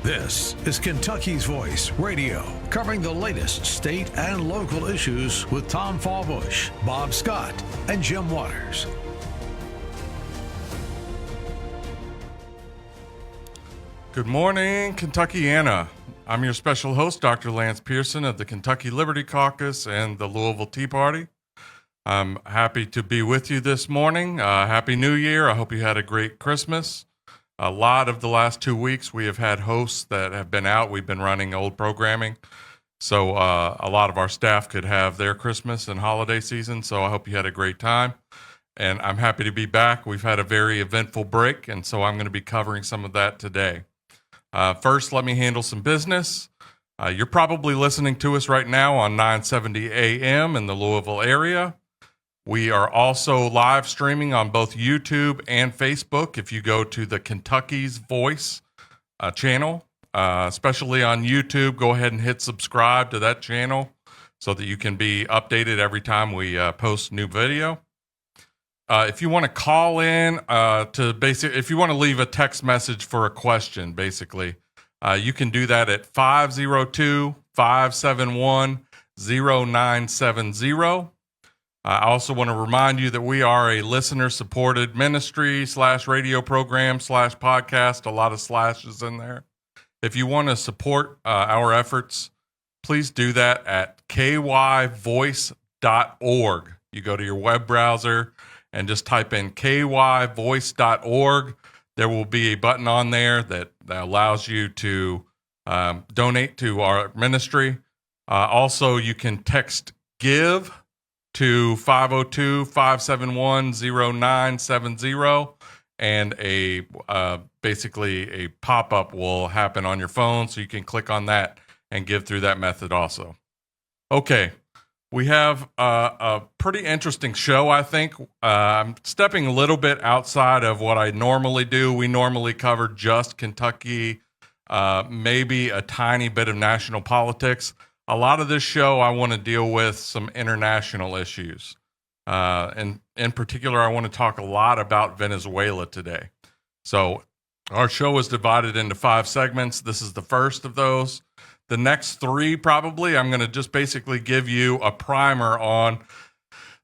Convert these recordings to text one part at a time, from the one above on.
This is Kentucky's Voice Radio, covering the latest state and local issues with Tom Fallbush, Bob Scott, and Jim Waters. Good morning, Kentuckiana. I'm your special host, Dr. Lance Pearson of the Kentucky Liberty Caucus and the Louisville Tea Party. I'm happy to be with you this morning. Happy New Year. I hope you had a great Christmas. A lot of the last 2 weeks, we have had hosts that have been out. We've been running old programming, so a lot of our staff could have their Christmas and holiday season, so I hope you had a great time, and I'm happy to be back. We've had a very eventful break, and so I'm going to be covering some of that today. First, let me handle some business. You're probably listening to us right now on 970 AM in the Louisville area. We are also live streaming on both YouTube and Facebook. If you go to the Kentucky's Voice channel, especially on YouTube, go ahead and hit subscribe to that channel so that you can be updated every time we post new video. If you want to call in if you want to leave a text message for a question, basically, you can do that at 502-571-0970. I also want to remind you that we are a listener-supported ministry / radio program / podcast, a lot of slashes in there. If you want to support our efforts, please do that at kyvoice.org. You go to your web browser and just type in kyvoice.org. There will be a button on there that allows you to donate to our ministry. Also, you can text GIVE to 502-571-0970, and basically a pop-up will happen on your phone, so you can click on that and give through that method also. Okay, we have a pretty interesting show, I think. I'm stepping a little bit outside of what I normally do. We normally cover just Kentucky, maybe a tiny bit of national politics. A lot of this show, I want to deal with some international issues. And in particular, I want to talk a lot about Venezuela today. So our show is divided into 5 segments. This is the first of those. The next 3, probably, I'm going to just basically give you a primer on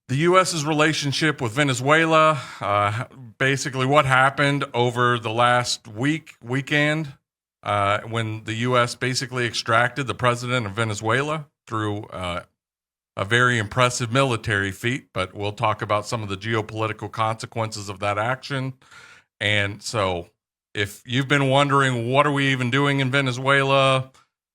the U.S.'s relationship with Venezuela, basically what happened over the last weekend, when the U.S. basically extracted the president of Venezuela through a very impressive military feat, but we'll talk about some of the geopolitical consequences of that action. And so if you've been wondering, what are we even doing in Venezuela?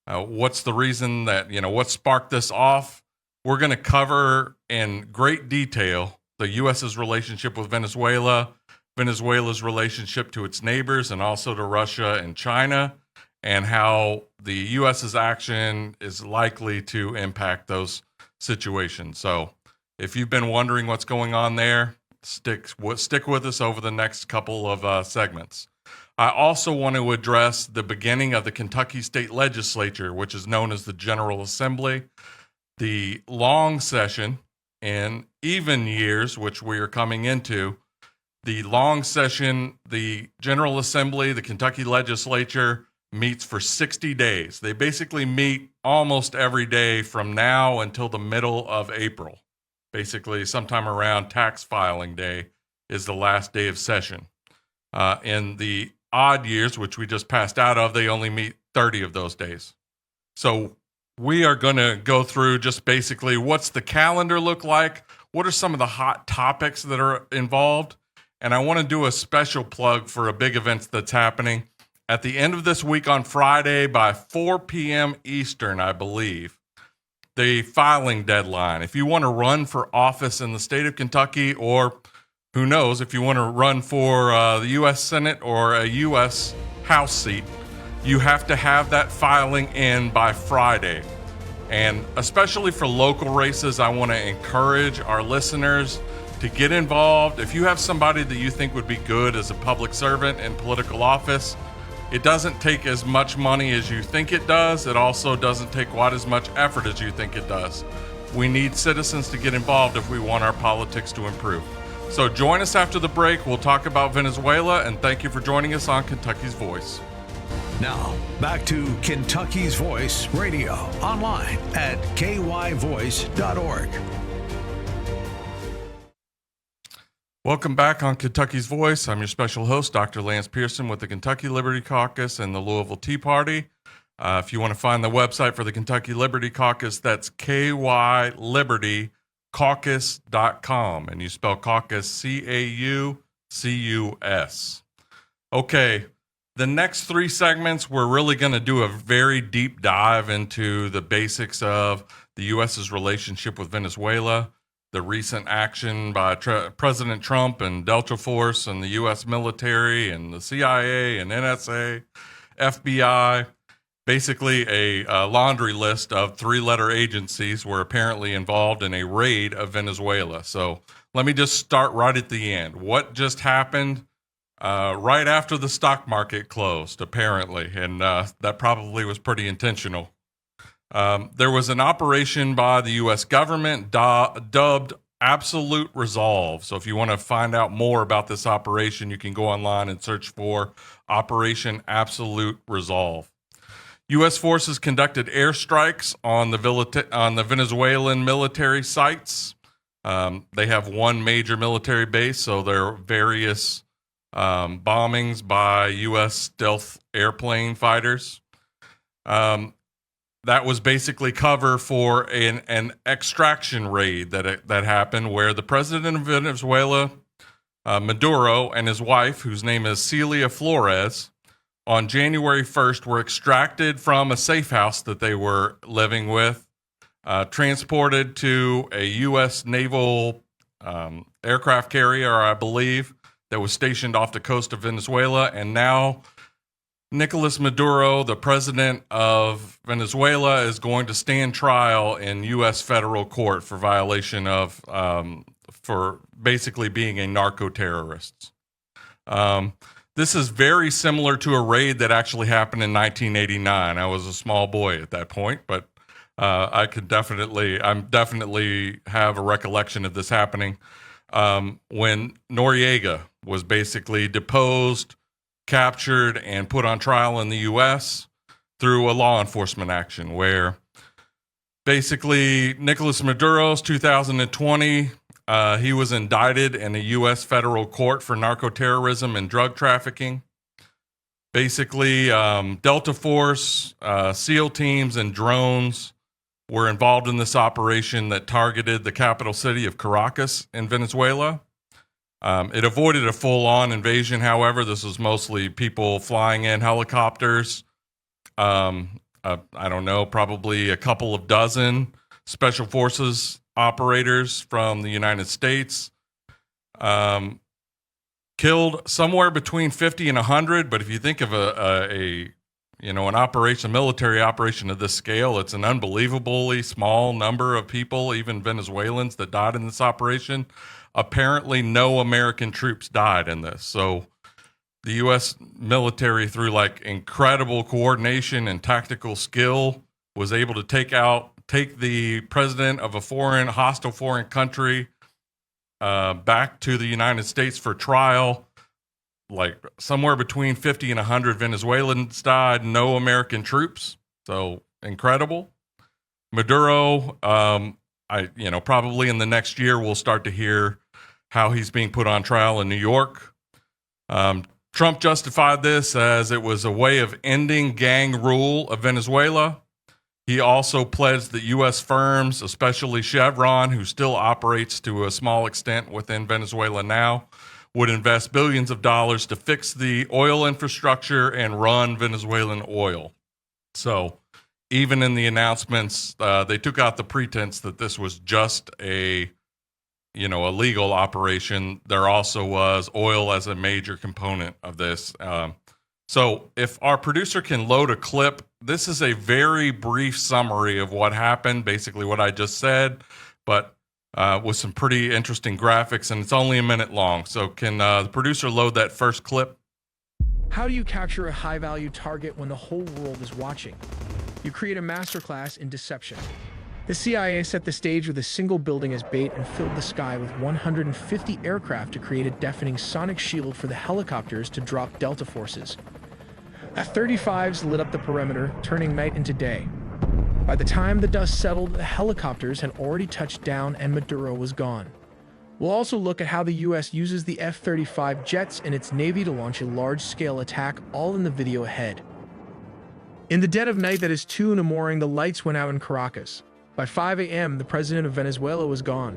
What's the reason that, what sparked this off? We're going to cover in great detail the U.S.'s relationship with Venezuela, Venezuela's relationship to its neighbors, and also to Russia and China, and how the U.S.'s action is likely to impact those situations. So if you've been wondering what's going on there, stick with us over the next couple of segments. I also want to address the beginning of the Kentucky State Legislature, which is known as the General Assembly. The long session in even years, which we are coming into, the long session, the General Assembly, the Kentucky Legislature meets for 60 days. They basically meet almost every day from now until the middle of April. Basically, sometime around tax filing day is the last day of session. In the odd years, which we just passed out of, they only meet 30 of those days. So we are going to go through just basically what's the calendar look like, what are some of the hot topics that are involved, and I want to do a special plug for a big event that's happening at the end of this week on Friday by 4 p.m. Eastern, I believe. The filing deadline. If you want to run for office in the state of Kentucky, or who knows, if you want to run for the U.S. Senate or a U.S. House seat, you have to have that filing in by Friday. And especially for local races, I want to encourage our listeners to get involved. If you have somebody that you think would be good as a public servant in political office, it doesn't take as much money as you think it does. It also doesn't take quite as much effort as you think it does. We need citizens to get involved if we want our politics to improve. So join us after the break. We'll talk about Venezuela, and thank you for joining us on Kentucky's Voice. Now, back to Kentucky's Voice Radio, online at kyvoice.org. Welcome back on Kentucky's Voice. I'm your special host, Dr. Lance Pearson with the Kentucky Liberty Caucus and the Louisville Tea Party. If you want to find the website for the Kentucky Liberty Caucus, that's kylibertycaucus.com, and you spell caucus C-A-U-C-U-S. Okay, the next three segments, we're really going to do a very deep dive into the basics of the U.S.'s relationship with Venezuela, the recent action by President Trump and Delta Force and the U.S. military and the CIA and NSA, FBI, basically a laundry list of three-letter agencies were apparently involved in a raid of Venezuela. So let me just start right at the end. What just happened right after the stock market closed, apparently, and that probably was pretty intentional. There was an operation by the U.S. government dubbed Absolute Resolve. So if you want to find out more about this operation, you can go online and search for Operation Absolute Resolve. U.S. forces conducted airstrikes on the Venezuelan military sites. They have one major military base, so there are various bombings by U.S. stealth airplane fighters. That was basically cover for an extraction raid that happened where the president of Venezuela, Maduro, and his wife, whose name is Celia Flores, on January 1st were extracted from a safe house that they were living with, transported to a U.S. naval aircraft carrier, I believe, that was stationed off the coast of Venezuela, and now Nicolas Maduro, the president of Venezuela, is going to stand trial in U.S. federal court for violation of, for basically being a narco-terrorist. This is very similar to a raid that actually happened in 1989. I was a small boy at that point, but I definitely have a recollection of this happening when Noriega was basically deposed, captured, and put on trial in the U.S. through a law enforcement action where basically Nicolas Maduro's 2020, he was indicted in a U.S. federal court for narco-terrorism and drug trafficking. Basically, Delta Force, SEAL teams, and drones were involved in this operation that targeted the capital city of Caracas in Venezuela. It avoided a full-on invasion, however. This was mostly people flying in helicopters. I don't know, probably a couple of dozen special forces operators from the United States. Killed somewhere between 50 and 100, but if you think of an military operation of this scale, it's an unbelievably small number of people, even Venezuelans, that died in this operation. Apparently, no American troops died in this. So the U.S. military, through incredible coordination and tactical skill, was able to take the president of a hostile foreign country back to the United States for trial. Somewhere between 50 and 100 Venezuelans died, no American troops. So incredible. Maduro, probably in the next year, we'll start to hear how he's being put on trial in New York. Trump justified this as it was a way of ending gang rule of Venezuela. He also pledged that U.S. firms, especially Chevron, who still operates to a small extent within Venezuela now, would invest billions of dollars to fix the oil infrastructure and run Venezuelan oil. So even in the announcements, they took out the pretense that this was just a legal operation. There also was oil as a major component of this. So if our producer can load a clip, this is a very brief summary of what happened, basically what I just said, but with some pretty interesting graphics, and it's only a minute long. So can the producer load that first clip? How do you capture a high-value target when the whole world is watching? You create a masterclass in deception. The CIA set the stage with a single building as bait and filled the sky with 150 aircraft to create a deafening sonic shield for the helicopters to drop Delta forces. F-35s lit up the perimeter, turning night into day. By the time the dust settled, the helicopters had already touched down and Maduro was gone. We'll also look at how the US uses the F-35 jets in its Navy to launch a large-scale attack, all in the video ahead. In the dead of night that is 2 in the morning, the lights went out in Caracas. By 5 a.m., the president of Venezuela was gone.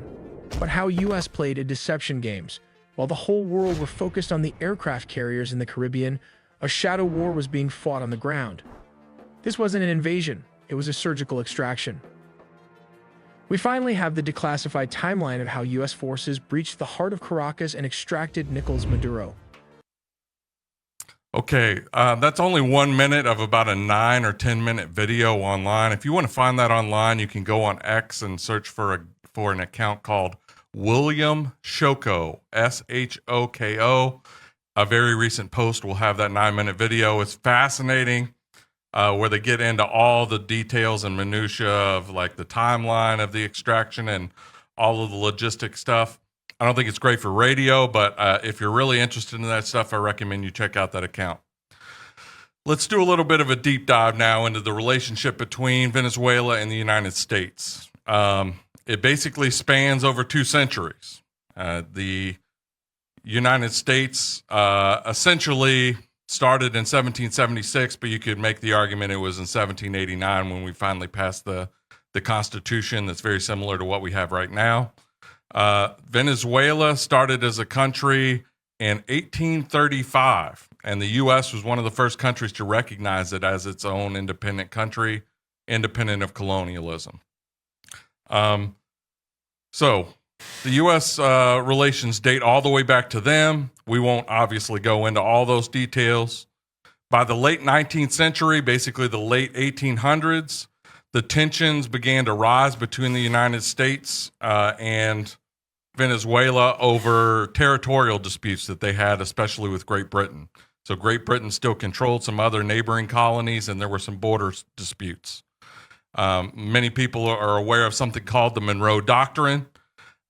But how US played a deception games. While the whole world were focused on the aircraft carriers in the Caribbean, a shadow war was being fought on the ground. This wasn't an invasion, it was a surgical extraction. We finally have the declassified timeline of how US forces breached the heart of Caracas and extracted Nicolas Maduro. Okay, that's only 1 minute of about a 9 or 10 minute video online. If you want to find that online, you can go on X and search for an account called William Shoko, Shoko. A very recent post will have that 9-minute video. It's fascinating, where they get into all the details and minutia of like the timeline of the extraction and all of the logistic stuff. I don't think it's great for radio, but if you're really interested in that stuff, I recommend you check out that account. Let's do a little bit of a deep dive now into the relationship between Venezuela and the United States. It basically spans over 2 centuries. The United States essentially started in 1776, but you could make the argument it was in 1789 when we finally passed the Constitution that's very similar to what we have right now. Venezuela started as a country in 1835, and the U.S. was one of the first countries to recognize it as its own independent country, independent of colonialism. So the U.S. Relations date all the way back to them. We won't obviously go into all those details. By the late 19th century, basically the late 1800s, the tensions began to rise between the United States and Venezuela over territorial disputes that they had, especially with Great Britain. So Great Britain still controlled some other neighboring colonies, and there were some border disputes. Many people are aware of something called the Monroe Doctrine.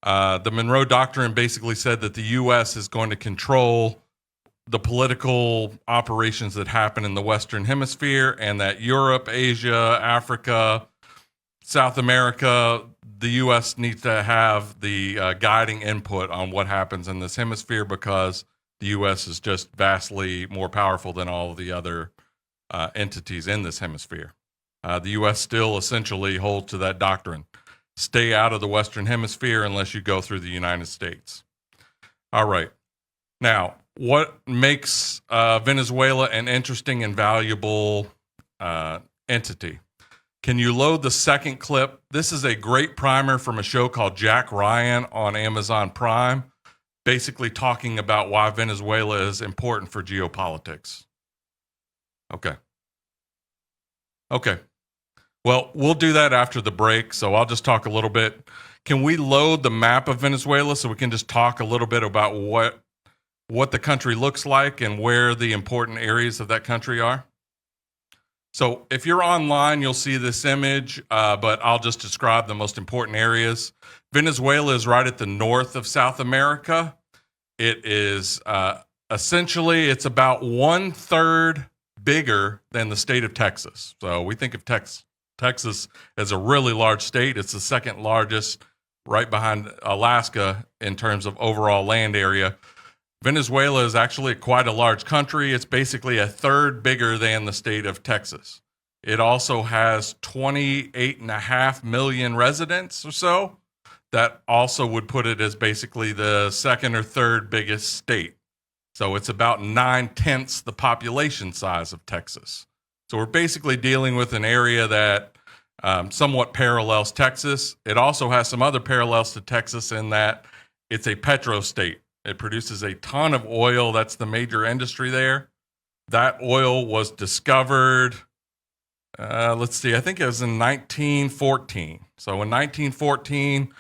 The Monroe Doctrine basically said that the U.S. is going to control the political operations that happen in the Western Hemisphere, and that Europe, Asia, Africa, South America, the U.S. needs to have the guiding input on what happens in this hemisphere, because the U.S. is just vastly more powerful than all of the other entities in this hemisphere. The U.S. still essentially holds to that doctrine. Stay out of the Western Hemisphere unless you go through the United States. All right. Now, what makes Venezuela an interesting and valuable entity? Can you load the second clip? This is a great primer from a show called Jack Ryan on Amazon Prime, basically talking about why Venezuela is important for geopolitics. Okay. Well, we'll do that after the break, so I'll just talk a little bit. Can we load the map of Venezuela so we can just talk a little bit about what the country looks like and where the important areas of that country are? So if you're online, you'll see this image, but I'll just describe the most important areas. Venezuela is right at the north of South America. It is essentially, it's about 1/3 bigger than the state of Texas. So we think of Texas as a really large state. It's the second largest, right behind Alaska in terms of overall land area. Venezuela is actually quite a large country. It's basically 1/3 bigger than the state of Texas. It also has 28.5 million residents or so. That also would put it as basically the second or third biggest state. So it's about 9/10 the population size of Texas. So we're basically dealing with an area that somewhat parallels Texas. It also has some other parallels to Texas in that it's a petro state. It produces a ton of oil. That's the major industry there. That oil was discovered, I think it was in 1914. So in 1914,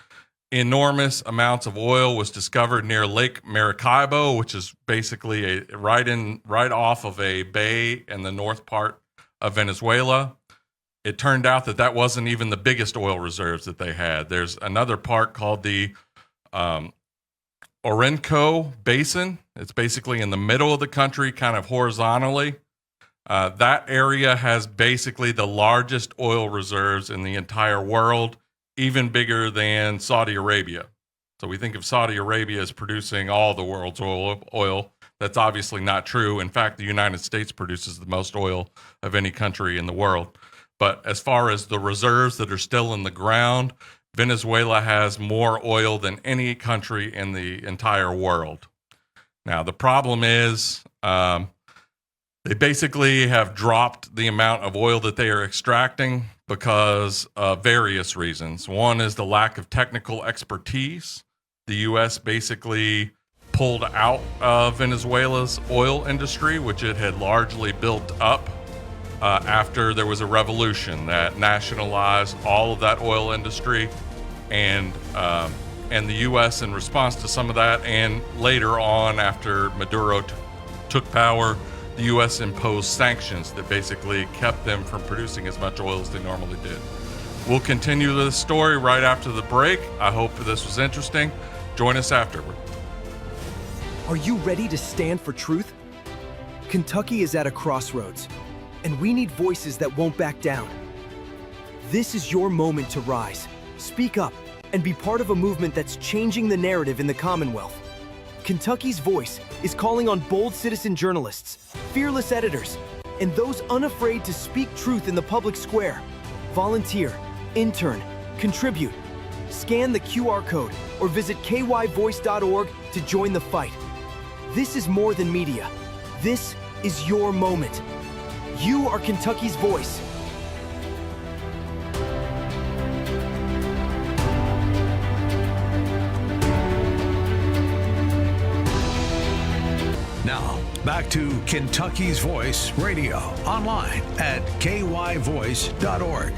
enormous amounts of oil was discovered near Lake Maracaibo, which is basically right off of a bay in the north part of Venezuela. It turned out that wasn't even the biggest oil reserves that they had. There's another part called the Orinoco Basin. It's basically in the middle of the country, kind of horizontally. That area has basically the largest oil reserves in the entire world, even bigger than Saudi Arabia. So we think of Saudi Arabia as producing all the world's oil. That's obviously not true. In fact, the United States produces the most oil of any country in the world. But as far as the reserves that are still in the ground, Venezuela has more oil than any country in the entire world. Now, the problem is they basically have dropped the amount of oil that they are extracting because of various reasons. One is the lack of technical expertise. The U.S. basically pulled out of Venezuela's oil industry, which it had largely built up after there was a revolution that nationalized all of that oil industry, and the U.S. in response to some of that, and later on after Maduro took power, the U.S. imposed sanctions that basically kept them from producing as much oil as they normally did. We'll continue this story right after the break. I hope this was interesting. Join us afterward. Are you ready to stand for truth? Kentucky is at a crossroads, and we need voices that won't back down. This is your moment to rise, speak up, and be part of a movement that's changing the narrative in the Commonwealth. Kentucky's voice is calling on bold citizen journalists, fearless editors, and those unafraid to speak truth in the public square. Volunteer, intern, contribute. Scan the QR code or visit kyvoice.org to join the fight. This is more than media. This is your moment. You are Kentucky's voice. Now, back to Kentucky's Voice Radio, online at kyvoice.org.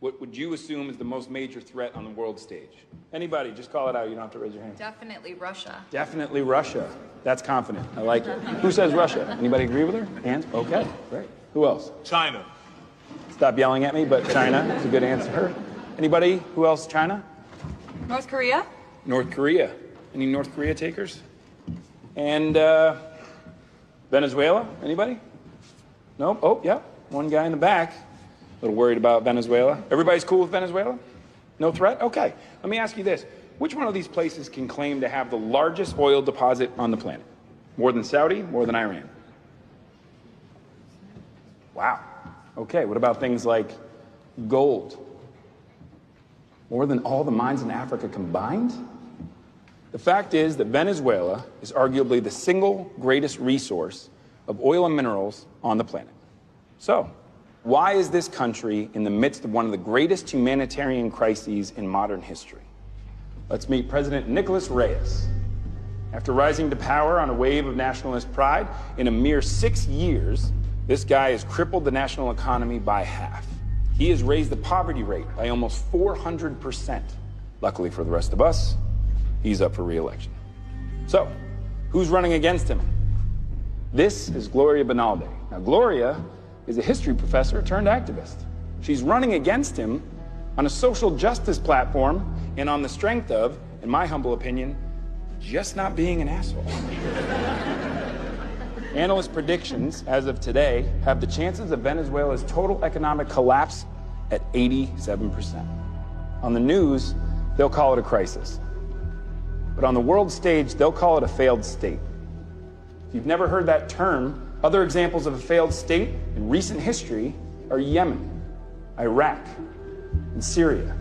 What would you assume is the most major threat on the world stage? Anybody, just call it out. You don't have to raise your hand. Definitely Russia. Definitely Russia. That's confident. I like it. Who says Russia? Anybody agree with her? Hands? Okay, great. Who else? China. Stop yelling at me, but China is a good answer. Anybody? Who else? China? North Korea? North Korea. Any North Korea takers? And Venezuela? Anybody? Nope. Oh, yeah. One guy in the back. A little worried about Venezuela. Everybody's cool with Venezuela? No threat? Okay. Let me ask you this. Which one of these places can claim to have the largest oil deposit on the planet? More than Saudi? More than Iran? Wow. Okay. What about things like gold? More than all the mines in Africa combined? The fact is that Venezuela is arguably the single greatest resource of oil and minerals on the planet. So, why is this country in the midst of one of the greatest humanitarian crises in modern history? Let's meet President Nicolas Reyes. After rising to power on a wave of nationalist pride, in a mere 6 years, this guy has crippled the national economy by half. He has raised the poverty rate by almost 400%. Luckily for the rest of us, he's up for re-election. So, who's running against him? This is Gloria Bonalde. Now, Gloria is a history professor turned activist. She's running against him on a social justice platform and on the strength of, in my humble opinion, just not being an asshole. Analyst predictions, as of today, have the chances of Venezuela's total economic collapse at 87%. On the news, they'll call it a crisis. But on the world stage, they'll call it a failed state. If you've never heard that term, other examples of a failed state in recent history are Yemen, Iraq, and Syria.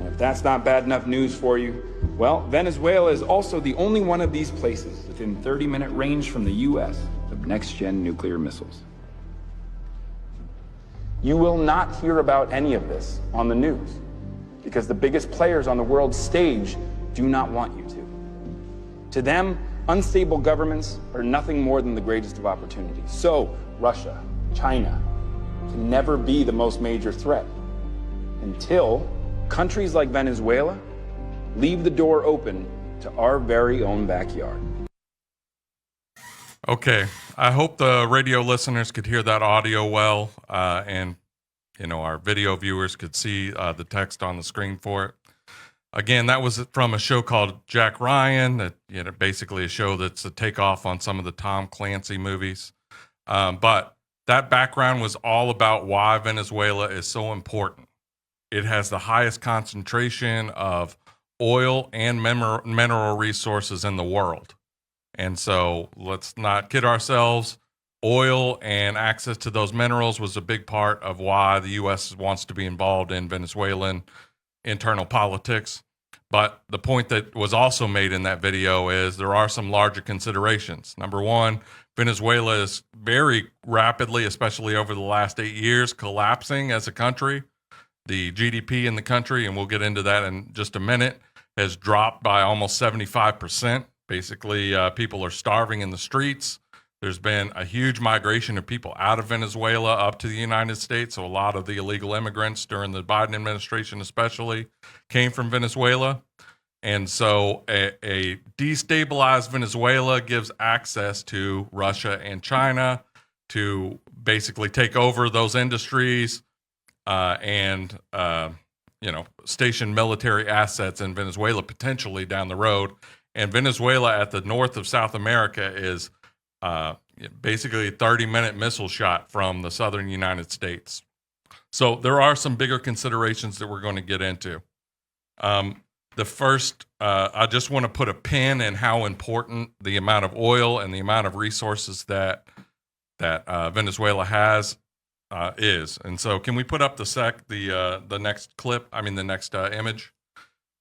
And if that's not bad enough news for you, well, Venezuela is also the only one of these places within 30-minute range from the U.S. of next-gen nuclear missiles. You will not hear about any of this on the news because the biggest players on the world stage do not want you to. To them, unstable governments are nothing more than the greatest of opportunities. So, Russia, China, can never be the most major threat until countries like Venezuela leave the door open to our very own backyard. Okay, I hope the radio listeners could hear that audio well, and our video viewers could see the text on the screen for it. Again, that was from a show called Jack Ryan, that basically a show that's a takeoff on some of the Tom Clancy movies. But that background was all about why Venezuela is so important. It has the highest concentration of oil and mineral resources in the world. And so let's not kid ourselves. Oil and access to those minerals was a big part of why the U.S. wants to be involved in Venezuelan internal politics. But the point that was also made in that video is there are some larger considerations. Number one, Venezuela is very rapidly, especially over the last 8 years, collapsing as a country. The GDP in the country, and we'll get into that in just a minute, has dropped by almost 75%. Basically, people are starving in the streets. There's been a huge migration of people out of Venezuela up to the United States. So a lot of the illegal immigrants during the Biden administration especially came from Venezuela. And so a destabilized Venezuela gives access to Russia and China to basically take over those industries and station military assets in Venezuela potentially down the road. And Venezuela at the north of South America is basically a 30-minute missile shot from the southern United States. So there are some bigger considerations that we're going to get into. The first, I just want to put a pin in how important the amount of oil and the amount of resources that Venezuela has is. And so can we put up the next clip? I mean, the next image.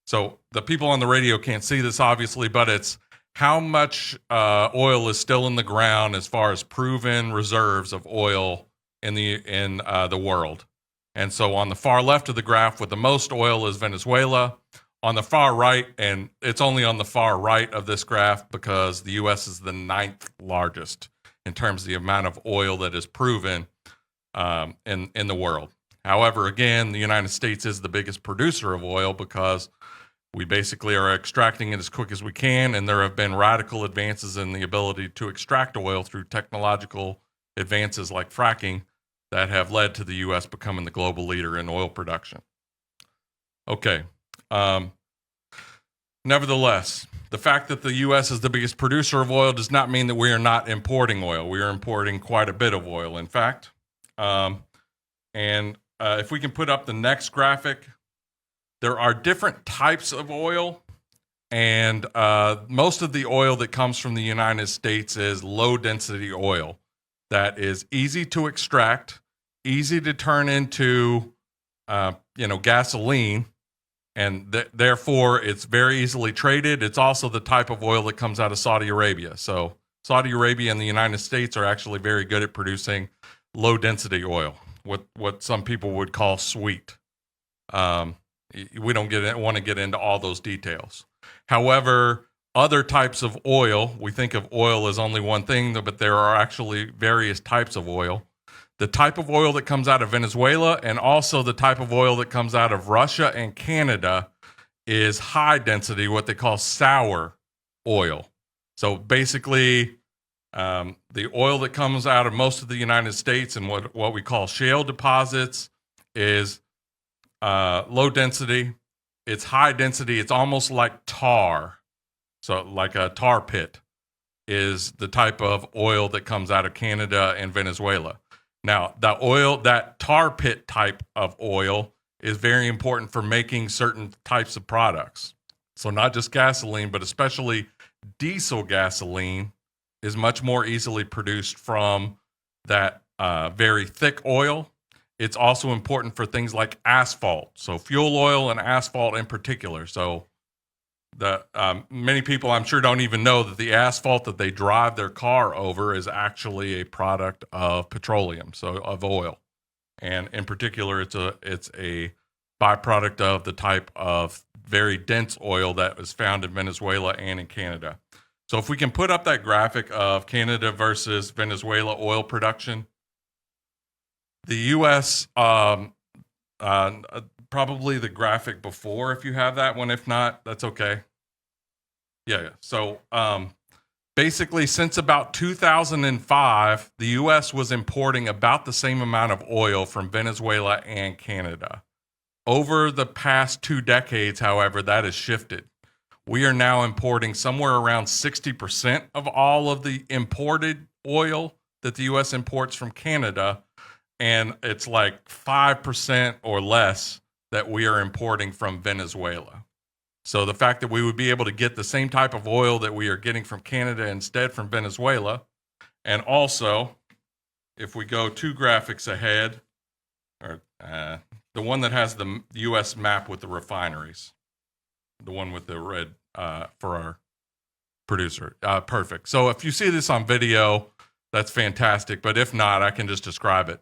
So the people on the radio can't see this, obviously, but it's how much oil is still in the ground as far as proven reserves of oil in the world. And so on the far left of the graph with the most oil is Venezuela. On the far right, and it's only on the far right of this graph because the U.S. is the 9th largest in terms of the amount of oil that is proven in the world. However, again, the United States is the biggest producer of oil because we basically are extracting it as quick as we can, and there have been radical advances in the ability to extract oil through technological advances like fracking that have led to the U.S. becoming the global leader in oil production. Okay. Nevertheless, the fact that the U.S. is the biggest producer of oil does not mean that we are not importing oil. We are importing quite a bit of oil, in fact. If we can put up the next graphic, there are different types of oil, and most of the oil that comes from the United States is low-density oil that is easy to extract, easy to turn into, gasoline, and therefore it's very easily traded. It's also the type of oil that comes out of Saudi Arabia. So Saudi Arabia and the United States are actually very good at producing low-density oil, what some people would call sweet. We don't want to get into all those details. However, other types of oil, we think of oil as only one thing, but there are actually various types of oil. The type of oil that comes out of Venezuela and also the type of oil that comes out of Russia and Canada is high density, what they call sour oil. So basically, the oil that comes out of most of the United States and what we call shale deposits is low density. It's high density. It's almost like tar. So like a tar pit is the type of oil that comes out of Canada and Venezuela. Now, that tar pit type of oil is very important for making certain types of products. So not just gasoline, but especially diesel gasoline is much more easily produced from that very thick oil. It's also important for things like asphalt, so fuel oil and asphalt in particular. So many people, I'm sure, don't even know that the asphalt that they drive their car over is actually a product of petroleum, so of oil. And in particular, it's a byproduct of the type of very dense oil that was found in Venezuela and in Canada. So if we can put up that graphic of Canada versus Venezuela oil production, the U.S., probably the graphic before, if you have that one. If not, that's okay. Yeah. So basically, since about 2005, the U.S. was importing about the same amount of oil from Venezuela and Canada. Over the past 2 decades, however, that has shifted. We are now importing somewhere around 60% of all of the imported oil that the U.S. imports from Canada, and it's like 5% or less that we are importing from Venezuela. So the fact that we would be able to get the same type of oil that we are getting from Canada instead from Venezuela, and also, if we go 2 graphics ahead, or the one that has the U.S. map with the refineries, the one with the red for our producer. Perfect. So if you see this on video, that's fantastic. But if not, I can just describe it.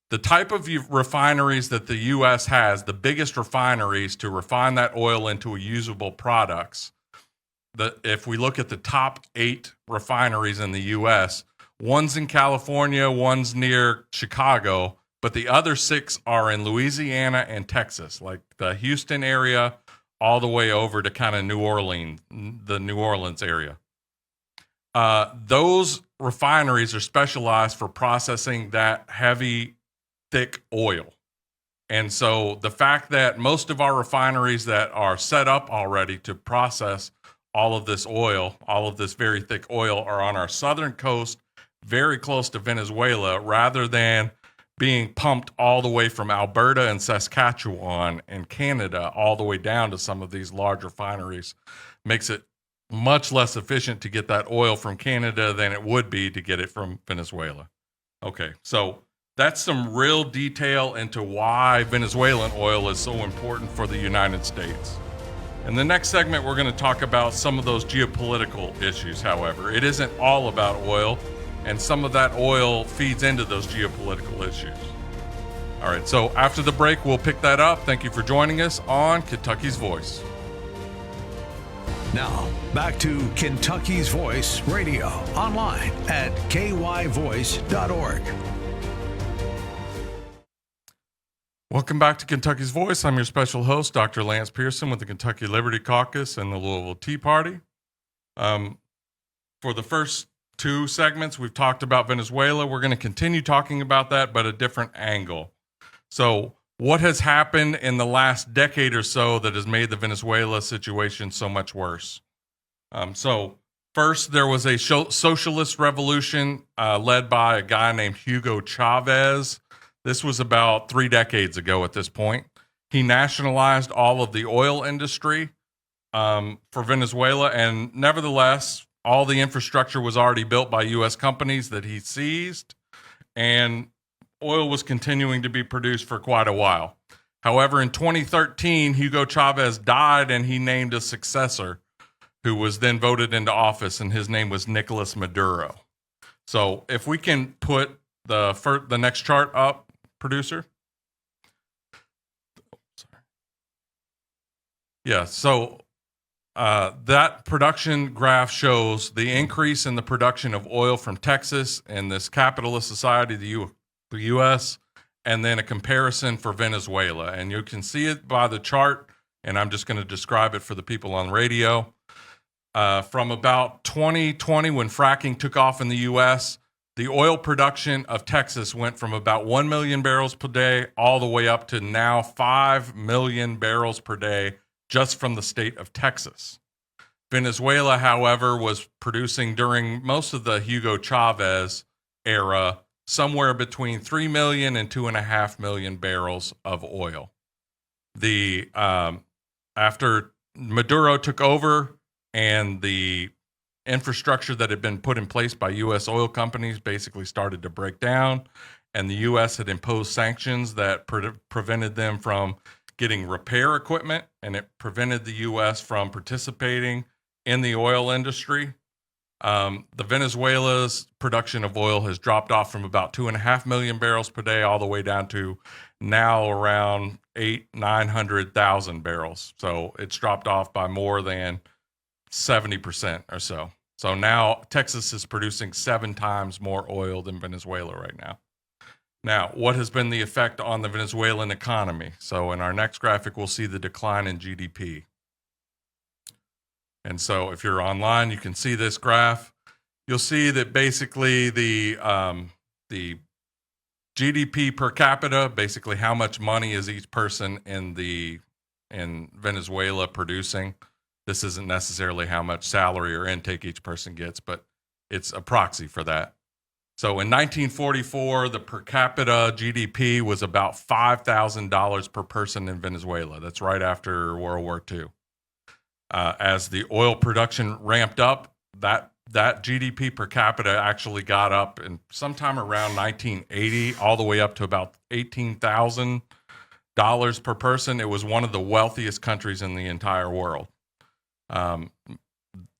The type of refineries that the U.S. has, the biggest refineries to refine that oil into usable products, if we look at the top 8 refineries in the U.S., one's in California, one's near Chicago, but the other 6 are in Louisiana and Texas, like the Houston area all the way over to kind of New Orleans, the New Orleans area. Those refineries are specialized for processing that heavy, thick oil. And so the fact that most of our refineries that are set up already to process all of this oil, all of this very thick oil, are on our southern coast, very close to Venezuela, rather than being pumped all the way from Alberta and Saskatchewan and Canada all the way down to some of these large refineries, makes it much less efficient to get that oil from Canada than it would be to get it from Venezuela. Okay, so that's some real detail into why Venezuelan oil is so important for the United States. In the next segment, we're going to talk about some of those geopolitical issues, however. It isn't all about oil, and some of that oil feeds into those geopolitical issues. All right, so after the break, we'll pick that up. Thank you for joining us on Kentucky's Voice. Now, back to Kentucky's Voice Radio, online at kyvoice.org. Welcome back to Kentucky's Voice. I'm your special host, Dr. Lance Pearson with the Kentucky Liberty Caucus and the Louisville Tea Party. For the first 2 segments, we've talked about Venezuela. We're going to continue talking about that, but a different angle. So what has happened in the last decade or so that has made the Venezuela situation so much worse? So first, there was a socialist revolution led by a guy named Hugo Chávez. This was about 3 decades ago at this point. He nationalized all of the oil industry for Venezuela, and nevertheless, all the infrastructure was already built by U.S. companies that he seized, and oil was continuing to be produced for quite a while. However, in 2013, Hugo Chavez died, and he named a successor who was then voted into office, and his name was Nicolas Maduro. So if we can put the next chart up, producer. Yeah, so that production graph shows the increase in the production of oil from Texas and this capitalist society, the U.S., and then a comparison for Venezuela. And you can see it by the chart, and I'm just going to describe it for the people on radio. From about 2020, when fracking took off in the U.S., the oil production of Texas went from about 1 million barrels per day all the way up to now 5 million barrels per day just from the state of Texas. Venezuela, however, was producing during most of the Hugo Chavez era somewhere between 3 million and 2.5 million barrels of oil. After Maduro took over and the infrastructure that had been put in place by U.S. oil companies basically started to break down, and the U.S. had imposed sanctions that prevented them from getting repair equipment, and it prevented the U.S. from participating in the oil industry. The Venezuela's production of oil has dropped off from about 2.5 million barrels per day all the way down to now around 900,000 barrels. So it's dropped off by more than 70% or so. So now Texas is producing 7 times more oil than Venezuela right now. Now, what has been the effect on the Venezuelan economy? So in our next graphic, we'll see the decline in GDP. And so if you're online, you can see this graph. You'll see that basically the GDP per capita, basically how much money is each person in Venezuela producing. This isn't necessarily how much salary or intake each person gets, but it's a proxy for that. So in 1944, the per capita GDP was about $5,000 per person in Venezuela. That's right after World War II. As the oil production ramped up, that GDP per capita actually got up in sometime around 1980, all the way up to about $18,000 per person. It was one of the wealthiest countries in the entire world.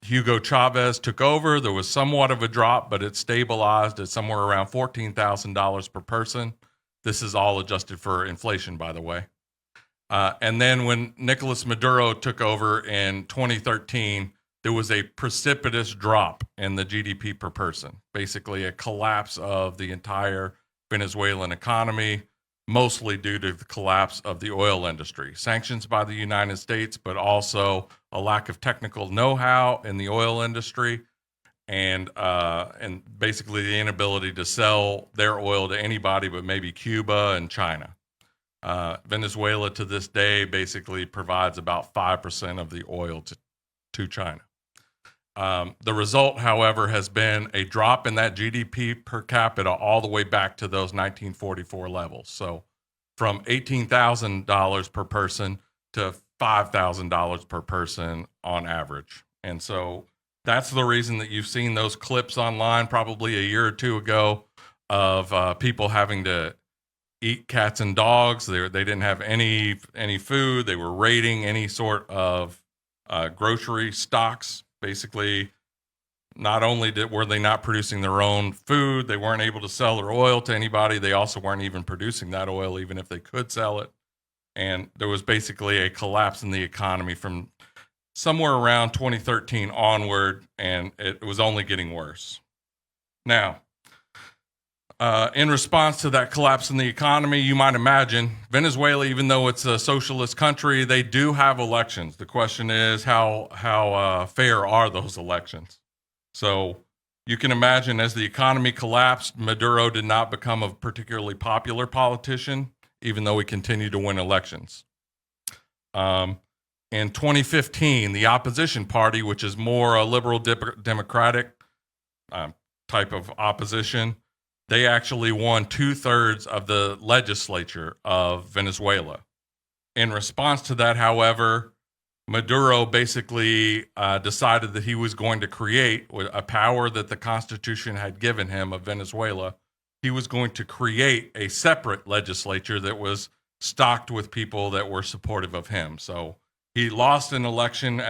Hugo Chávez took over. There was somewhat of a drop, but it stabilized at somewhere around $14,000 per person. This is all adjusted for inflation, by the way. And then when Nicolas Maduro took over in 2013, there was a precipitous drop in the GDP per person, basically a collapse of the entire Venezuelan economy, mostly due to the collapse of the oil industry. Sanctions by the United States, but also a lack of technical know-how in the oil industry, and basically the inability to sell their oil to anybody but maybe Cuba and China. Venezuela to this day basically provides about 5% of the oil to China. The result, however, has been a drop in that GDP per capita all the way back to those 1944 levels. So from $18,000 per person to $5,000 per person on average. And so that's the reason that you've seen those clips online probably a year or two ago of people having to eat cats and dogs. They didn't have any food. They were raiding any sort of grocery stocks. Basically, not only were they not producing their own food, they weren't able to sell their oil to anybody. They also weren't even producing that oil, even if they could sell it. And there was basically a collapse in the economy from somewhere around 2013 onward, and it was only getting worse. Now, in response to that collapse in the economy, you might imagine Venezuela, even though it's a socialist country, they do have elections. The question is how fair are those elections? So you can imagine as the economy collapsed, Maduro did not become a particularly popular politician, even though he continued to win elections. In 2015, the opposition party, which is more a liberal democratic type of opposition, they actually won 2/3 of the legislature of Venezuela. In response to that, however, Maduro basically decided that he was going to create a power that the Constitution had given him of Venezuela. He was going to create a separate legislature that was stocked with people that were supportive of him. So he lost an election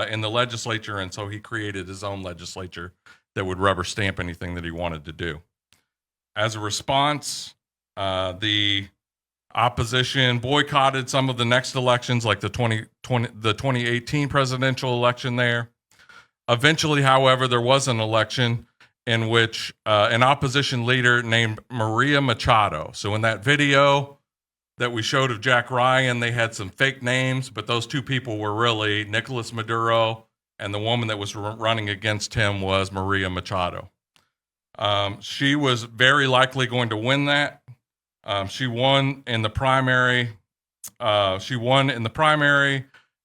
in the legislature, and so he created his own legislature that would rubber stamp anything that he wanted to do. As a response, the opposition boycotted some of the next elections, like the 2018 presidential election there. Eventually, however, there was an election in which an opposition leader named Maria Machado. So in that video that we showed of Jack Ryan, they had some fake names, but those two people were really Nicolas Maduro, and the woman that was running against him was Maria Machado. She was very likely going to win that. She won in the primary.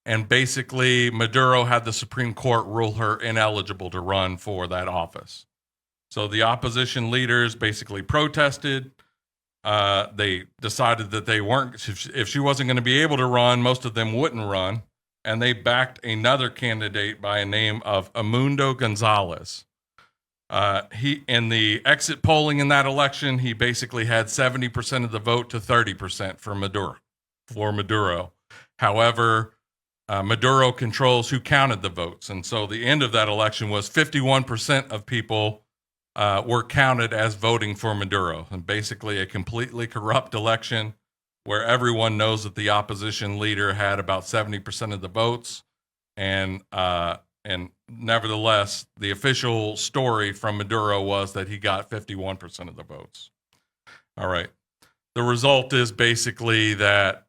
And basically Maduro had the Supreme Court rule her ineligible to run for that office. So the opposition leaders basically protested. They decided that they weren't, if she wasn't going to be able to run, most of them wouldn't run. And they backed another candidate by a name of Amundo Gonzalez. He, in the exit polling in that election, he basically had 70% of the vote to 30% for Maduro. However, Maduro controls who counted the votes. And so the end of that election was 51% of people were counted as voting for Maduro, and basically a completely corrupt election where everyone knows that the opposition leader had about 70% of the votes. And nevertheless, the official story from Maduro was that he got 51% of the votes. All right. The result is basically that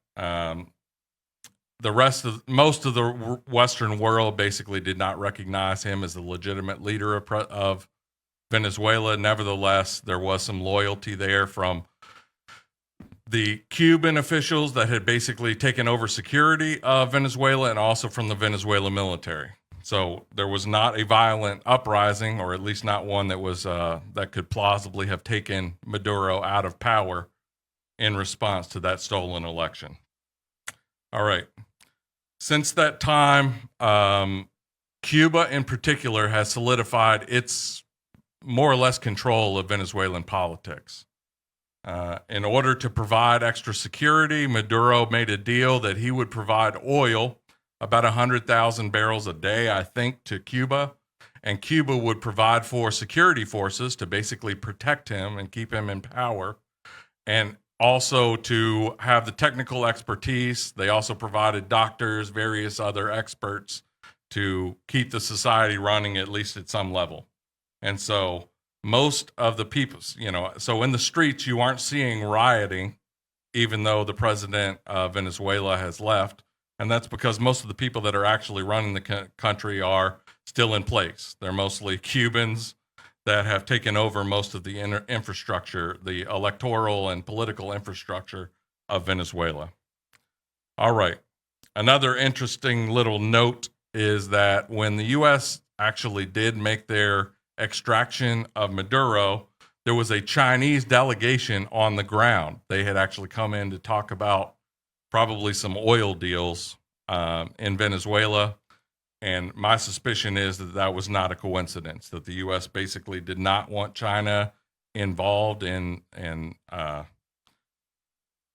most of the Western world basically did not recognize him as the legitimate leader of Venezuela. Nevertheless, there was some loyalty there from the Cuban officials that had basically taken over security of Venezuela, and also from the Venezuela military. So there was not a violent uprising, or at least not one that was that could plausibly have taken Maduro out of power in response to that stolen election. All right. Since that time, Cuba in particular has solidified its more or less control of Venezuelan politics. In order to provide extra security, Maduro made a deal that he would provide oil, about 100,000 barrels a day, I think, to Cuba. And Cuba would provide for security forces to basically protect him and keep him in power. And also to have the technical expertise. They also provided doctors, various other experts to keep the society running, at least at some level. And so most of the people, so in the streets, you aren't seeing rioting, even though the president of Venezuela has left. And that's because most of the people that are actually running the country are still in place. They're mostly Cubans that have taken over most of the infrastructure, the electoral and political infrastructure of Venezuela. All right. Another interesting little note is that when the U.S. actually did make their extraction of Maduro, there was a Chinese delegation on the ground. They had actually come in to talk about probably some oil deals in Venezuela. And my suspicion is that that was not a coincidence, that the U.S. basically did not want China involved in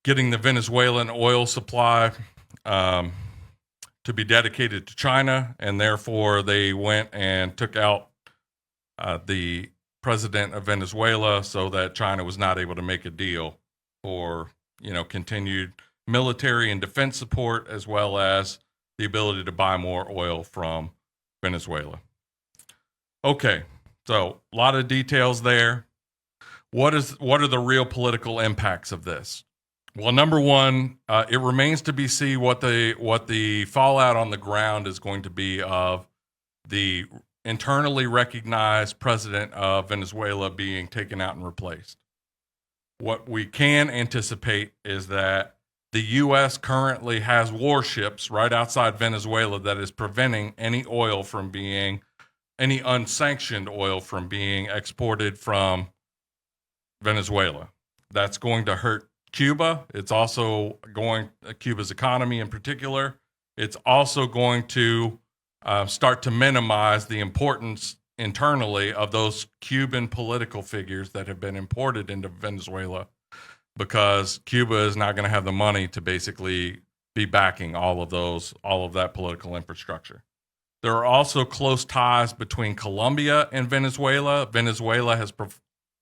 getting the Venezuelan oil supply to be dedicated to China, and therefore they went and took out the president of Venezuela so that China was not able to make a deal for, continued military and defense support, as well as the ability to buy more oil from Venezuela. Okay, so a lot of details there. What are the real political impacts of this? Well, number one, it remains to be seen what the fallout on the ground is going to be of the internally recognized president of Venezuela being taken out and replaced. What we can anticipate is that the U.S. currently has warships right outside Venezuela that is preventing any unsanctioned oil from being exported from Venezuela. That's going to hurt Cuba. It's also Cuba's economy in particular. It's also going to start to minimize the importance internally of those Cuban political figures that have been imported into Venezuela, because Cuba is not going to have the money to basically be backing all of that political infrastructure. There are also close ties between Colombia and Venezuela. Venezuela has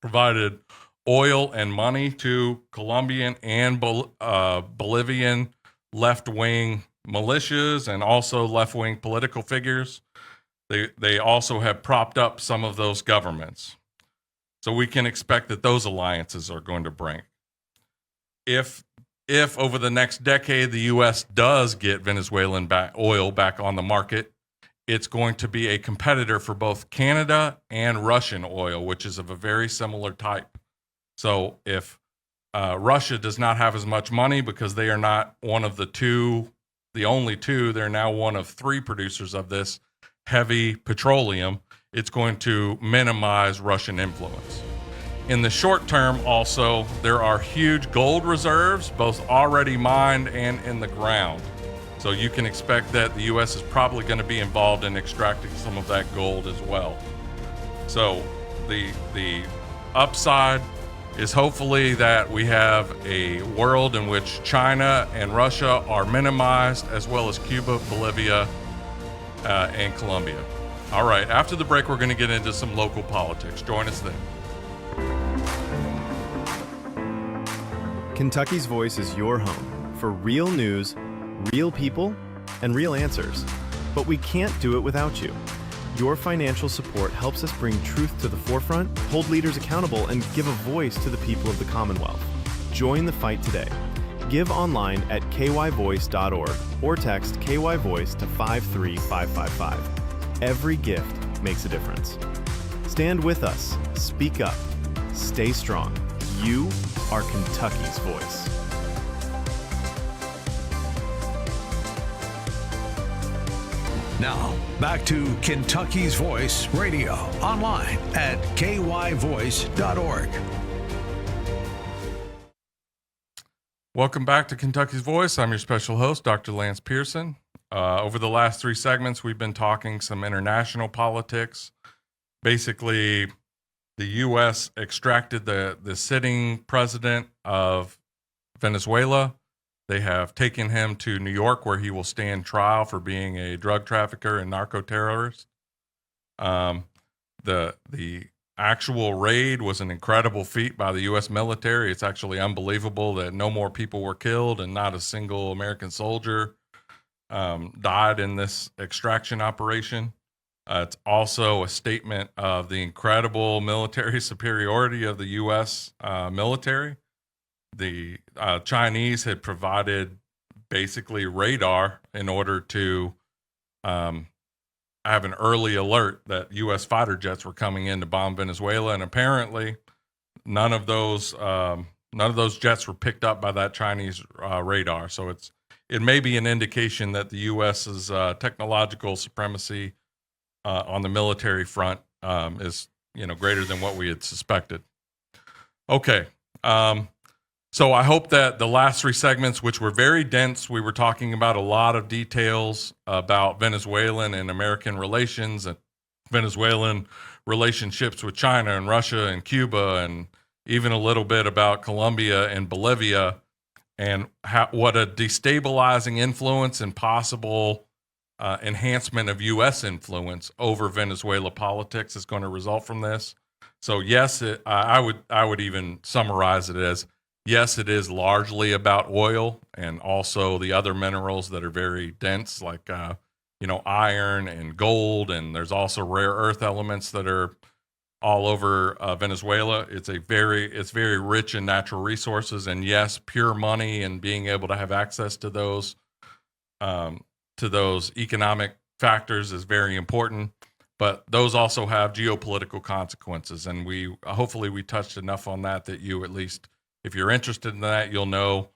provided oil and money to Colombian and Bolivian left-wing militias and also left-wing political figures. They also have propped up some of those governments. So we can expect that those alliances are going to bring. If over the next decade the U.S. does get Venezuelan oil back on the market, it's going to be a competitor for both Canada and Russian oil, which is of a very similar type. So if Russia does not have as much money because they are not one of the only two, they're now one of three producers of this heavy petroleum, it's going to minimize Russian influence. In the short term, also, there are huge gold reserves, both already mined and in the ground. So you can expect that the U.S. is probably going to be involved in extracting some of that gold as well. So the upside is hopefully that we have a world in which China and Russia are minimized, as well as Cuba, Bolivia, and Colombia. All right, after the break, we're going to get into some local politics. Join us then. Kentucky's Voice is your home for real news, real people, and real answers. But we can't do it without you. Your financial support helps us bring truth to the forefront, hold leaders accountable, and give a voice to the people of the Commonwealth. Join the fight today. Give online at kyvoice.org or text KYVoice to 53555. Every gift makes a difference. Stand with us. Speak up. Stay strong. You are Kentucky's voice. Now, back to Kentucky's Voice Radio, online at kyvoice.org. Welcome back to Kentucky's Voice. I'm your special host, Dr. Lance Pearson. Over the last 3 segments, we've been talking some international politics. Basically, the U.S. extracted the sitting president of Venezuela. They have taken him to New York, where he will stand trial for being a drug trafficker and narco-terrorist. The actual raid was an incredible feat by the U.S. military. It's actually unbelievable that no more people were killed and not a single American soldier died in this extraction operation. It's also a statement of the incredible military superiority of the U.S. Military. The Chinese had provided basically radar in order to have an early alert that U.S. fighter jets were coming in to bomb Venezuela, and apparently none of those jets were picked up by that Chinese radar. So it may be an indication that the U.S.'s technological supremacy on the military front is greater than what we had suspected. Okay. So I hope that the last 3 segments, which were very dense, we were talking about a lot of details about Venezuelan and American relations and Venezuelan relationships with China and Russia and Cuba, and even a little bit about Colombia and Bolivia, and what a destabilizing influence and possible enhancement of U.S. influence over Venezuela politics is going to result from this. So yes, I would even summarize it as, yes, it is largely about oil and also the other minerals that are very dense, like iron and gold, and there's also rare earth elements that are all over Venezuela. It's very rich in natural resources, and yes, pure money and being able to have access to those economic factors is very important. But those also have geopolitical consequences, and hopefully we touched enough on that you, at least if you're interested in that, you'll know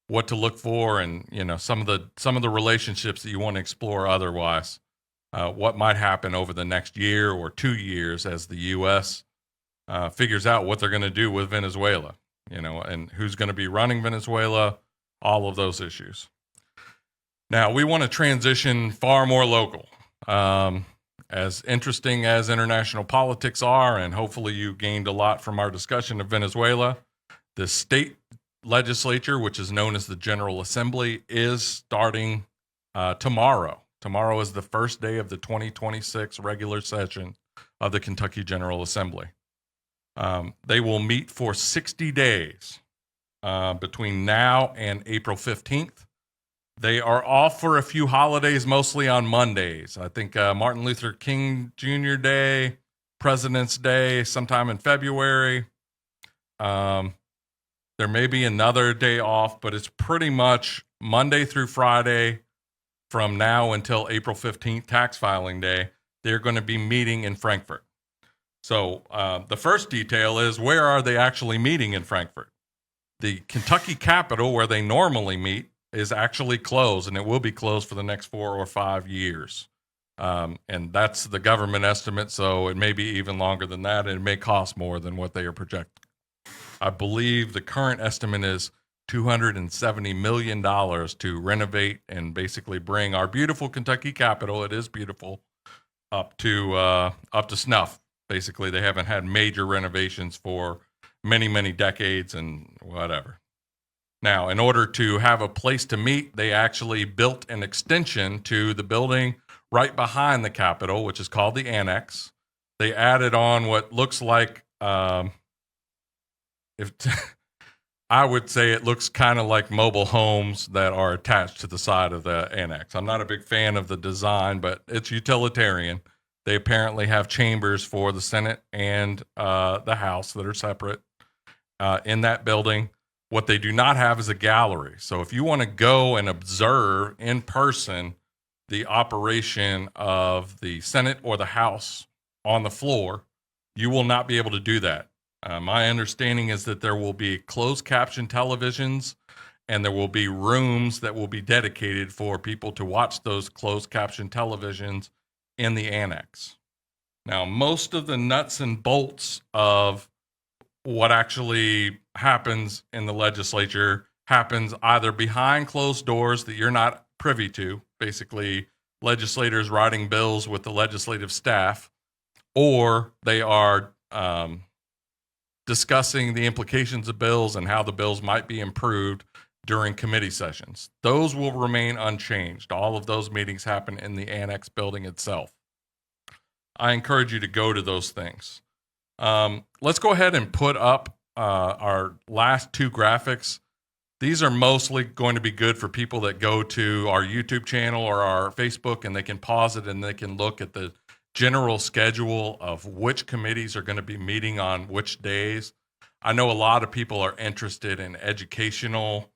what to look for, and some of the relationships that you want to explore otherwise. What might happen over the next year or 2 years as the U.S. Figures out what they're going to do with Venezuela, and who's going to be running Venezuela, all of those issues. Now, we want to transition far more local. As interesting as international politics are, and hopefully you gained a lot from our discussion of Venezuela, the state legislature, which is known as the General Assembly, is starting tomorrow. Tomorrow is the first day of the 2026 regular session of the Kentucky General Assembly. They will meet for 60 days between now and April 15th. They are off for a few holidays, mostly on Mondays. I think Martin Luther King Jr. Day, President's Day, sometime in February. There may be another day off, but it's pretty much Monday through Friday from now until April 15th, tax filing day. They're going to be meeting in Frankfort. So the first detail is, where are they actually meeting in Frankfort? The Kentucky Capitol, where they normally meet, is actually closed, and it will be closed for the next 4 or 5 years. And that's the government estimate, so it may be even longer than that, and it may cost more than what they are projecting. I believe the current estimate is $270 million to renovate and basically bring our beautiful Kentucky Capitol, it is beautiful, up to snuff. Basically, they haven't had major renovations for many, many decades and whatever. Now, in order to have a place to meet, they actually built an extension to the building right behind the Capitol, which is called the Annex. They added on what looks like, I would say it looks kind of like mobile homes that are attached to the side of the Annex. I'm not a big fan of the design, but it's utilitarian. They apparently have chambers for the Senate and the House that are separate in that building. What they do not have is a gallery. So if you want to go and observe in person the operation of the Senate or the House on the floor, you will not be able to do that. My understanding is that there will be closed caption televisions and there will be rooms that will be dedicated for people to watch those closed caption televisions in the annex. Now, most of the nuts and bolts of what actually happens in the legislature happens either behind closed doors that you're not privy to, basically legislators writing bills with the legislative staff, or they are discussing the implications of bills and how the bills might be improved during committee sessions. Those will remain unchanged. All of those meetings happen in the annex building itself. I encourage you to go to those things. Let's go ahead and put up our last two graphics. These are mostly going to be good for people that go to our YouTube channel or our Facebook, and they can pause it and they can look at the general schedule of which committees are going to be meeting on which days. I know a lot of people are interested in educational,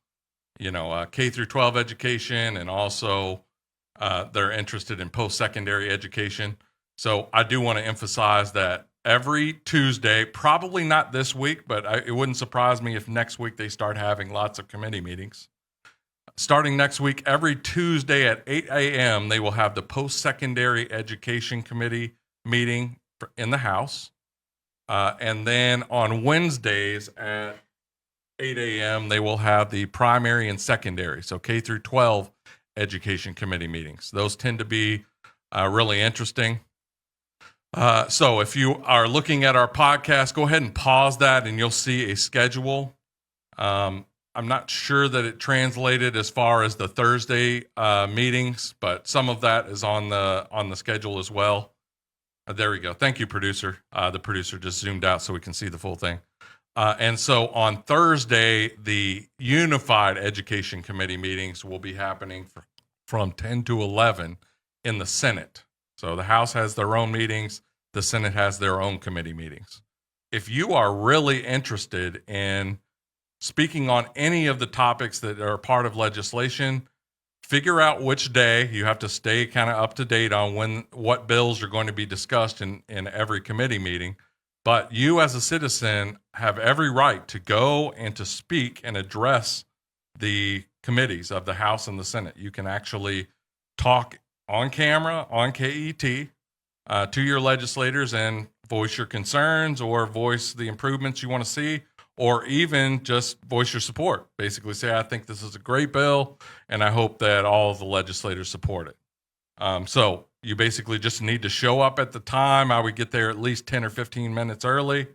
K through 12 education, and also they're interested in post-secondary education. So I do want to emphasize that every Tuesday, probably not this week, but it wouldn't surprise me if next week they start having lots of committee meetings. Starting next week, every Tuesday at 8 a.m., they will have the Post-Secondary Education Committee meeting in the House. And then on Wednesdays at 8 a.m., they will have the primary and secondary, so K through 12 Education Committee meetings. Those tend to be really interesting. So if you are looking at our podcast, go ahead and pause that and you'll see a schedule. I'm not sure that it translated as far as the Thursday meetings, but some of that is on the schedule as well. There we go. Thank you, producer. The producer just zoomed out so we can see the full thing. And so on Thursday, the Unified Education Committee meetings will be happening from 10 to 11 in the Senate. So the House has their own meetings. The Senate has their own committee meetings. If you are really interested in speaking on any of the topics that are part of legislation, figure out which day. You have to stay kind of up to date on what bills are going to be discussed in every committee meeting. But you as a citizen have every right to go and to speak and address the committees of the House and the Senate. You can actually talk on camera, on KET, to your legislators and voice your concerns or voice the improvements you want to see, or even just voice your support. Basically say, I think this is a great bill, and I hope that all of the legislators support it. So you basically just need to show up at the time. I would get there at least 10 or 15 minutes early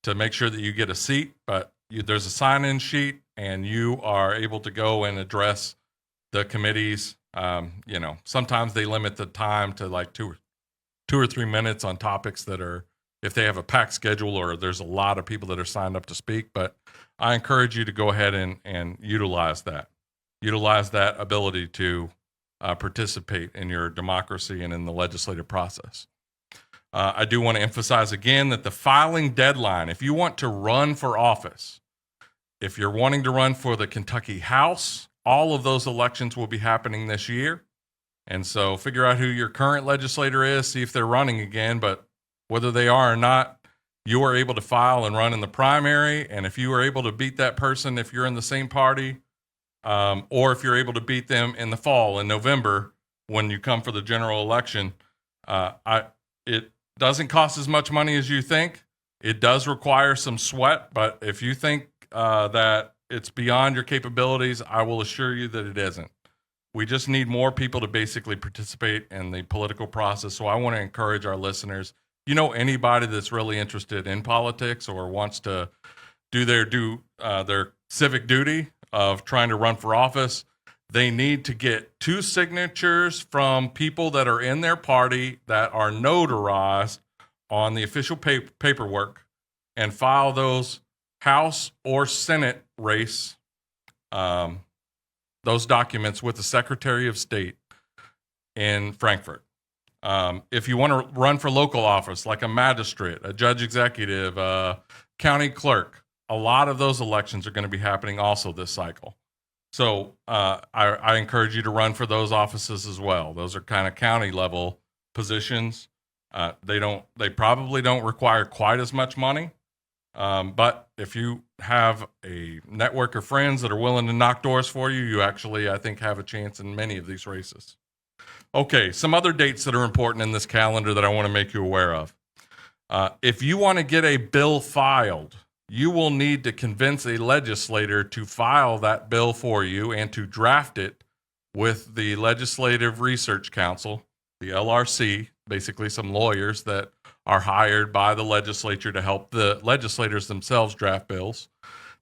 to make sure that you get a seat, but there's a sign-in sheet, and you are able to go and address the committees. Sometimes they limit the time to like two or 3 minutes on topics that are, if they have a packed schedule or there's a lot of people that are signed up to speak. But I encourage you to go ahead and utilize that ability to participate in your democracy and in the legislative process. I do want to emphasize again that the filing deadline, if you want to run for office, if you're wanting to run for the Kentucky House, all of those elections will be happening this year. And so figure out who your current legislator is, see if they're running again, but whether they are or not, you are able to file and run in the primary. And if you are able to beat that person, if you're in the same party, or if you're able to beat them in the fall, in November, when you come for the general election, it doesn't cost as much money as you think. It does require some sweat, but if you think that it's beyond your capabilities, I will assure you that it isn't. We just need more people to basically participate in the political process. So I want to encourage our listeners, anybody that's really interested in politics or wants to do their civic duty of trying to run for office, they need to get 2 signatures from people that are in their party that are notarized on the official paperwork and file those House or Senate race those documents with the Secretary of State in Frankfurt. If you want to run for local office, like a magistrate, a judge executive, a county clerk, a lot of those elections are going to be happening also this cycle. So I encourage you to run for those offices as well. Those are kind of county level positions. They probably don't require quite as much money, But if you have a network of friends that are willing to knock doors for you, you actually, I think, have a chance in many of these races. Okay, some other dates that are important in this calendar that I want to make you aware of. If you want to get a bill filed, you will need to convince a legislator to file that bill for you and to draft it with the Legislative Research Council, the LRC, basically some lawyers that are hired by the legislature to help the legislators themselves draft bills.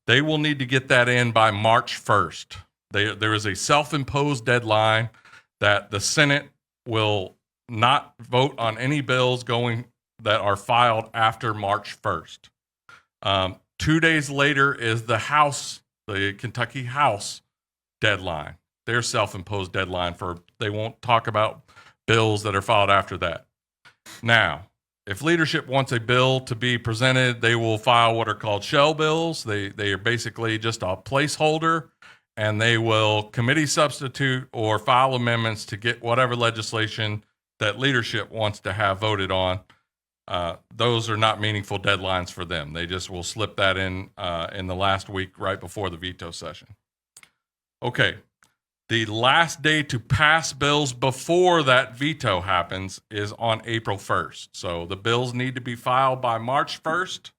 They will need to get that in by March 1st. There is a self-imposed deadline that the Senate will not vote on any bills that are filed after March 1st. 2 days later is the House, the Kentucky House deadline, their self-imposed deadline they won't talk about bills that are filed after that. Now, if leadership wants a bill to be presented, they will file what are called shell bills. They are basically just a placeholder, and they will committee substitute or file amendments to get whatever legislation that leadership wants to have voted on. Those are not meaningful deadlines for them. They just will slip that in the last week right before the veto session. Okay. The last day to pass bills before that veto happens is on April 1st. So the bills need to be filed by March 1st.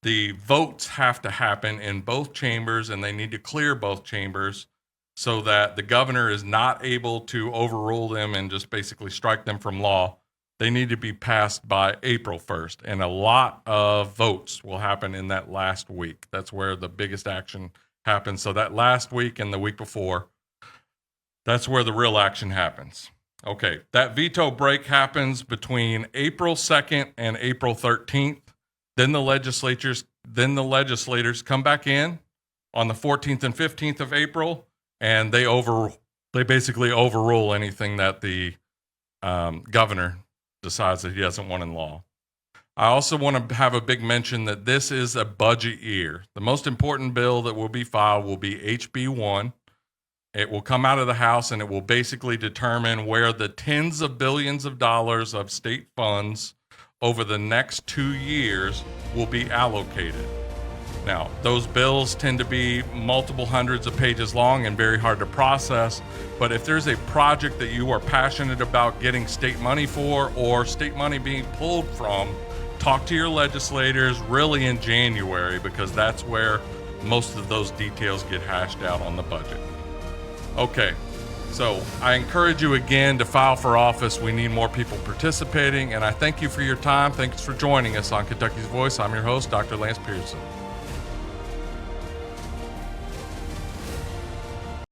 The votes have to happen in both chambers, and they need to clear both chambers so that the governor is not able to overrule them and just basically strike them from law. They need to be passed by April 1st, and a lot of votes will happen in that last week. That's where the biggest action happens. So that last week and the week before, that's where the real action happens. Okay, that veto break happens between April 2nd and April 13th. Then the legislators come back in on the 14th and 15th of April, and they basically overrule anything that the governor decides that he doesn't want in law. I also want to have a big mention that this is a budget year. The most important bill that will be filed will be HB 1. It will come out of the House, and it will basically determine where the tens of billions of dollars of state funds over the next 2 years will be allocated. Now, those bills tend to be multiple hundreds of pages long and very hard to process, but if there's a project that you are passionate about getting state money for or state money being pulled from, talk to your legislators really in January, because that's where most of those details get hashed out on the budget. Okay, so I encourage you again to file for office. We need more people participating, and I thank you for your time. Thanks for joining us on Kentucky's Voice. I'm your host, Dr. Lance Pearson.